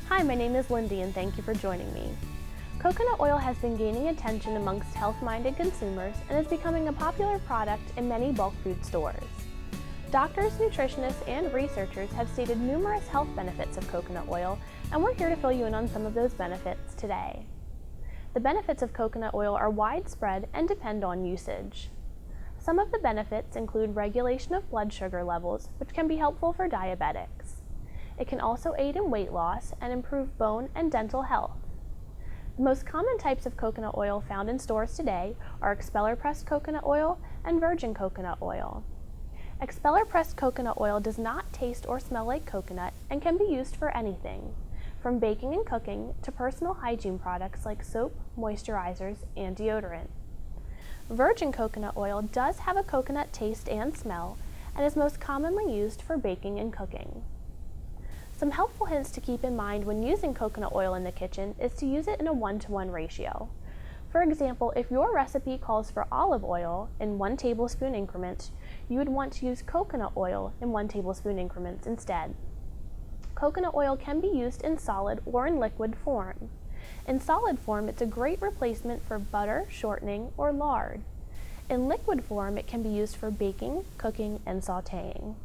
Hi, my name is Lindy and thank you for joining me. Coconut oil has been gaining attention amongst health-minded consumers and is becoming a popular product in many bulk food stores. Doctors, nutritionists, and researchers have stated numerous health benefits of coconut oil, and we're here to fill you in on some of those benefits today. The benefits of coconut oil are widespread and depend on usage. Some of the benefits include regulation of blood sugar levels, which can be helpful for diabetics. It can also aid in weight loss and improve bone and dental health. The most common types of coconut oil found in stores today are expeller pressed coconut oil and virgin coconut oil. Expeller pressed coconut oil does not taste or smell like coconut and can be used for anything, from baking and cooking to personal hygiene products like soap, moisturizers, and deodorant. Virgin coconut oil does have a coconut taste and smell and is most commonly used for baking and cooking. Some helpful hints to keep in mind when using coconut oil in the kitchen is to use it in a 1-to-1 ratio. For example, if your recipe calls for olive oil in 1 tablespoon increments, you would want to use coconut oil in 1 tablespoon increments instead. Coconut oil can be used in solid or in liquid form. In solid form, it's a great replacement for butter, shortening, or lard. In liquid form, it can be used for baking, cooking, and sautéing.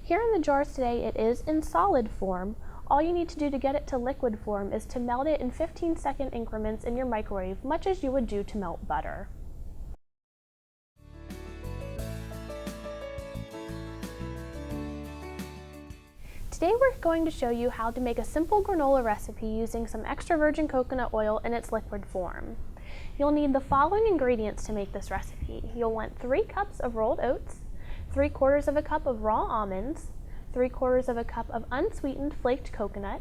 Here in the jars today, it is in solid form. All you need to do to get it to liquid form is to melt it in 15-second increments in your microwave, much as you would do to melt butter. Today we're going to show you how to make a simple granola recipe using some extra virgin coconut oil in its liquid form. You'll need the following ingredients to make this recipe. You'll want 3 cups of rolled oats, 3/4 of a cup of raw almonds, 3/4 of a cup of unsweetened flaked coconut,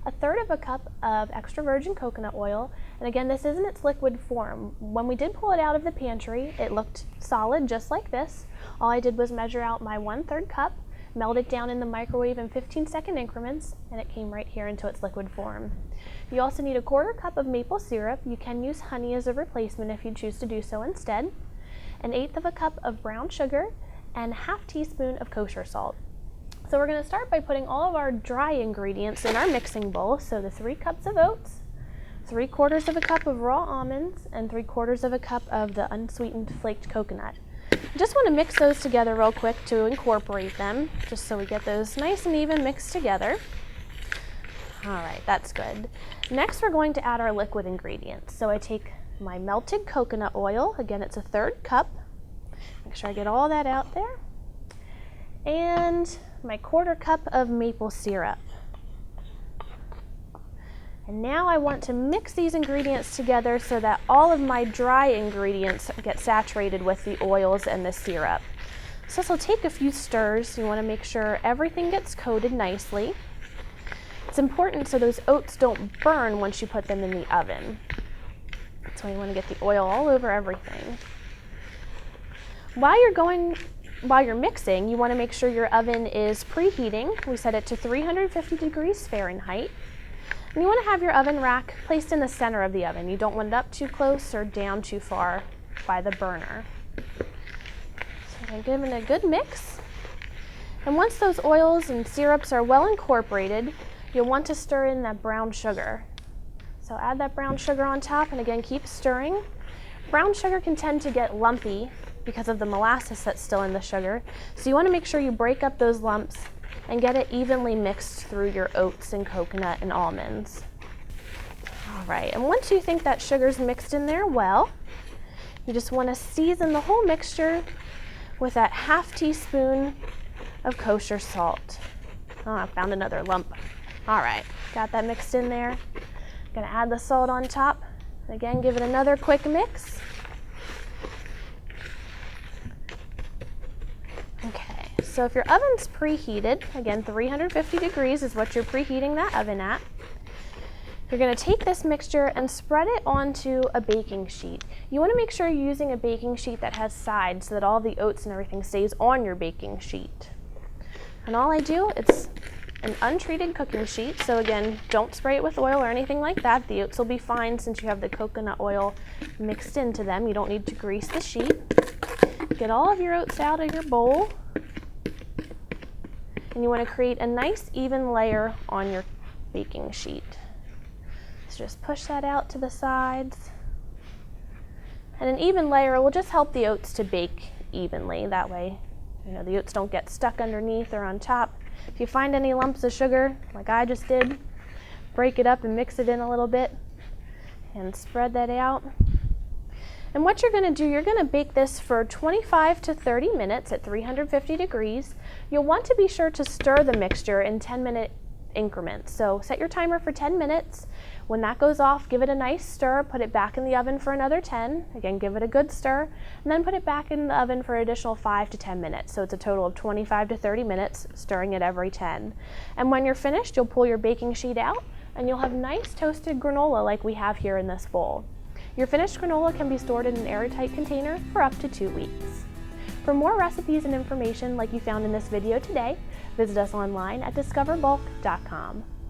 1/3 of a cup of extra virgin coconut oil, and again, this is in its liquid form. When we did pull it out of the pantry, it looked solid just like this. All I did was measure out my 1/3 cup, melt it down in the microwave in 15-second increments, and it came right here into its liquid form. You also need 1/4 cup of maple syrup. You can use honey as a replacement if you choose to do so instead, 1/8 of a cup of brown sugar, and 1/2 teaspoon of kosher salt. So we're going to start by putting all of our dry ingredients in our mixing bowl. So the 3 cups of oats, 3/4 of a cup of raw almonds, and 3/4 of a cup of the unsweetened flaked coconut. I just want to mix those together real quick to incorporate them, just so we get those nice and even mixed together. All right, that's good. Next, we're going to add our liquid ingredients. So I take my melted coconut oil, again it's 1/3 cup. Make sure I get all that out there. And my 1/4 cup of maple syrup. And now I want to mix these ingredients together so that all of my dry ingredients get saturated with the oils and the syrup. So this will take a few stirs. You want to make sure everything gets coated nicely. It's important so those oats don't burn once you put them in the oven. That's why you want to get the oil all over everything. While you're mixing, you want to make sure your oven is preheating. We set it to 350 degrees Fahrenheit. And you want to have your oven rack placed in the center of the oven. You don't want it up too close or down too far by the burner. So I'm going to give it a good mix. And once those oils and syrups are well incorporated, you'll want to stir in that brown sugar. So add that brown sugar on top and again keep stirring. Brown sugar can tend to get lumpy because of the molasses that's still in the sugar. So you want to make sure you break up those lumps and get it evenly mixed through your oats and coconut and almonds. All right, and once you think that sugar's mixed in there well, you just want to season the whole mixture with that 1/2 teaspoon of kosher salt. Oh, I found another lump. All right, got that mixed in there. Gonna add the salt on top. Again, give it another quick mix. Okay, so if your oven's preheated, again 350 degrees is what you're preheating that oven at. You're going to take this mixture and spread it onto a baking sheet. You want to make sure you're using a baking sheet that has sides so that all the oats and everything stays on your baking sheet. And all I do, it's an untreated cooking sheet, so again, don't spray it with oil or anything like that. The oats will be fine since you have the coconut oil mixed into them. You don't need to grease the sheet. Get all of your oats out of your bowl. And you want to create a nice even layer on your baking sheet. So just push that out to the sides. And an even layer will just help the oats to bake evenly. That way, the oats don't get stuck underneath or on top. If you find any lumps of sugar, like I just did, break it up and mix it in a little bit and spread that out. And what you're going to do, you're going to bake this for 25 to 30 minutes at 350 degrees. You'll want to be sure to stir the mixture in 10-minute increments. So set your timer for 10 minutes. When that goes off, give it a nice stir, put it back in the oven for another 10. Again, give it a good stir, and then put it back in the oven for an additional 5 to 10 minutes. So it's a total of 25 to 30 minutes, stirring it every 10. And when you're finished, you'll pull your baking sheet out, and you'll have nice toasted granola like we have here in this bowl. Your finished granola can be stored in an airtight container for up to 2 weeks. For more recipes and information like you found in this video today, visit us online at discoverbulk.com.